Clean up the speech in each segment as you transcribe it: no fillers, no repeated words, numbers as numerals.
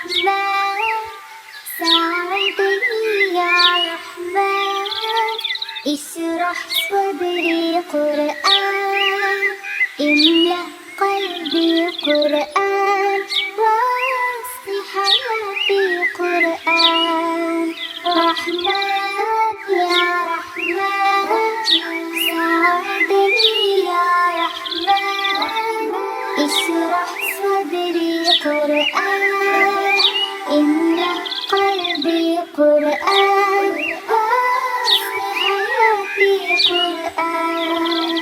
رحمن ساعدني يا رحمن اشرح صدري قرآن املأ قلبي قرآن واسق حياتي قرآن رحمن يا رحمن ساعدني يا رحمن اشرح صدري قرآن املأ قلبي قرآن واسق حياتي قرآن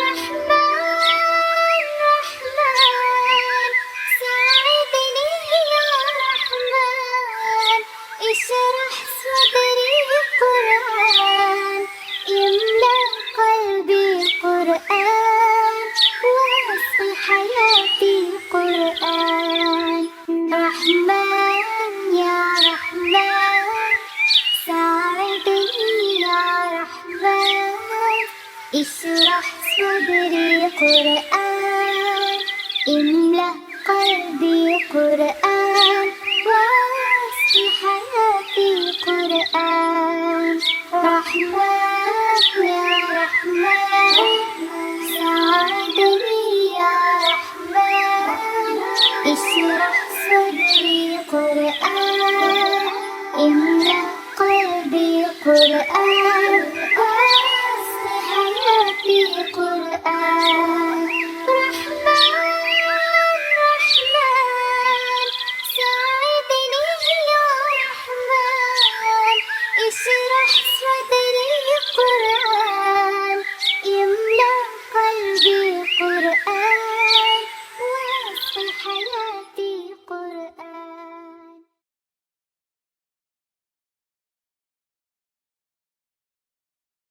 رحمن ساعدني يا رحمن اشرح صدري قرآن املأ قلبي قرآن واسق حياتي قرآن رحمن يا رحمن ساعدني يا رحمن اشرح صدري قرآن املأ قلبي قرآن واسق حياتي قرآن رحمن يا رحمن ساعدني يا رحمن اشرح صدري قرآن املأ قلبي قرآن واسق حياتي قرآن